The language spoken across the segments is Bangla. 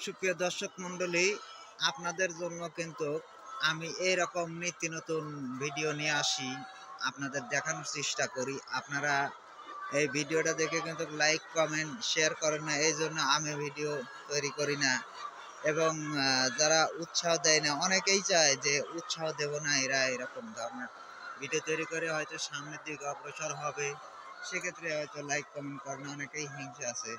সুপ্রিয় দর্শক মণ্ডলী, আপনাদের জন্য কিন্তু আমি এইরকম নিত্য নতুন ভিডিও নিয়ে আসি, আপনাদের দেখানোর চেষ্টা করি। আপনারা এই ভিডিওটা দেখে কিন্তু লাইক কমেন্ট শেয়ার করেন না, এই জন্য আমি ভিডিও তৈরি করি না। এবং যারা উৎসাহ দেয় না, অনেকেই চায় যে উৎসাহ দেব না, এরা এরকম ধরনের ভিডিও তৈরি করে হয়তো সামনের দিকে অগ্রসর হবে, সেক্ষেত্রে হয়তো লাইক কমেন্ট করে না, অনেকেই হিংসা আছে।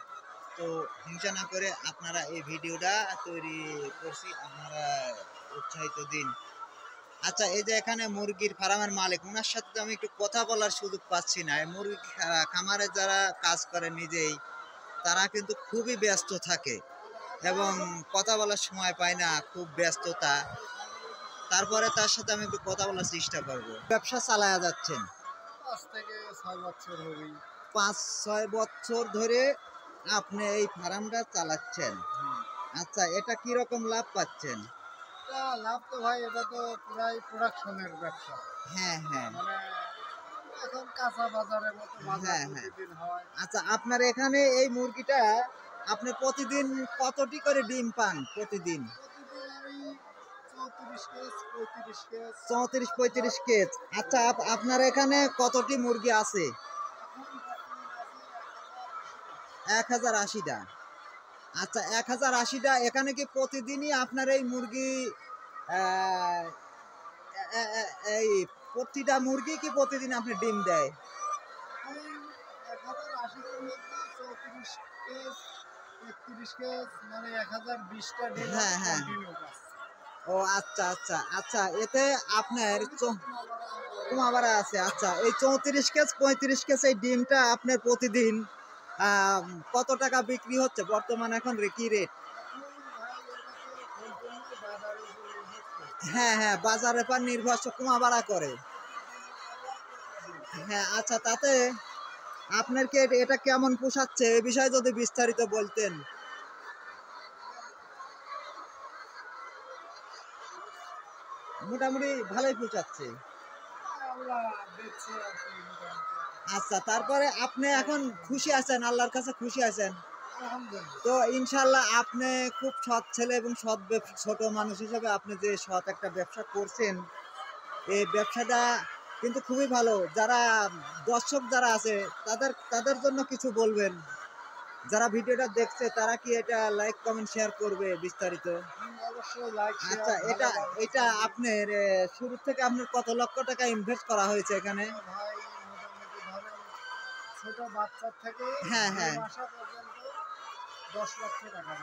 তো হিংসা না করে আপনারা এই ভিডিওটা তৈরি করছি, আপনারা উৎসাহিত দিন। আচ্ছা, এই যে এখানে মুরগির ফার্মের মালিক, ওনার সাথে তো আমি একটু কথা বলার সুযোগ পাচ্ছি না। এই মুরগি খামারে যারা কাজ করে নিজেই, তারা কিন্তু খুবই ব্যস্ত থাকে এবং কথা বলার সময় পায় না, খুব ব্যস্ততা। তারপরে তার সাথে আমি একটু কথা বলার চেষ্টা করব। ব্যবসা চালায়া যাচ্ছেন 5 থেকে 6 বছর হবে। 5-6 বছর ধরে আপনি এই ফার্মটা চালাচ্ছেন। আচ্ছা, এটা কি রকম লাভ পাচ্ছেন? এটা লাভ তো ভাই, এটা তো পুরাই প্রোডাকশনের ব্যবসা। হ্যাঁ হ্যাঁ মানে এখন কাঁচা বাজারের মতো বাজার হ্যাঁ হ্যাঁ প্রতিদিন হয়। আচ্ছা, আপনার এখানে এই মুরগিটা আপনি প্রতিদিন কতটি করে ডিম পান? প্রতিদিন প্রতিদিন আমি 34 কেজ 35 কেজ 34-35 কেজ। আচ্ছা, আপনার এখানে কতটি মুরগি আছে? এখন বর্তমানে আছে 1080টা। আচ্ছা, 1080টা। এখানে কি প্রতিদিনই আপনার এই মুরগি আহ, এই প্রতিটা মুরগি কি প্রতিদিন আপনি ডিম দেয়? এখন 1080টার মধ্যে 34 কেজ 31 কেজ মানে 1020টা ডিম হ্যাঁ হ্যাঁ কন্টিনিউ পাচ্ছে। ও আচ্ছা আচ্ছা আচ্ছা, এতে আপনার কুমাবারা আছে। আচ্ছা, এই 34 কেজ 35 কেজ এই ডিমটা আপনার প্রতিদিন আহ, কত টাকা বিক্রি হচ্ছে বর্তমানে? এখন কি রেট? হ্যাঁ হ্যাঁ, বাজারের পর নির্ভরশীল কুমাবারা করে। হ্যাঁ, আচ্ছা, তাতে আপনার কি এটা কেমন পোষাচ্ছে, এ বিষয়ে যদি বিস্তারিত বলতেন। মোটামুটি ভালোই পোষাচ্ছে। আচ্ছা, তারপরে আপনি এখন খুশি আছেন? আল্লাহর কাছে খুশি আছেন? তো ইনশাল্লাহ আপনি খুব সৎ ছেলে এবং ছোট মানুষ হিসেবে আপনি যে সৎ একটা ব্যবসা করছেন, এই ব্যবসাটা কিন্তু খুবই ভালো। যারা দর্শক যারা আছে, তাদের জন্য কিছু বলবেন? যারা ভিডিওটা দেখছে তারা কি এটা লাইক কমেন্ট শেয়ার করবে বিস্তারিত? আচ্ছা, এটা এটা আপনার শুরু থেকে আপনার কত লক্ষ টাকা ইনভেস্ট করা হয়েছে এখানে? ভাই মোটামুটি ধরেন ছোট বাচ্চা থেকে হ্যাঁ হ্যাঁ আসা পর্যন্ত 10 লক্ষ টাকা।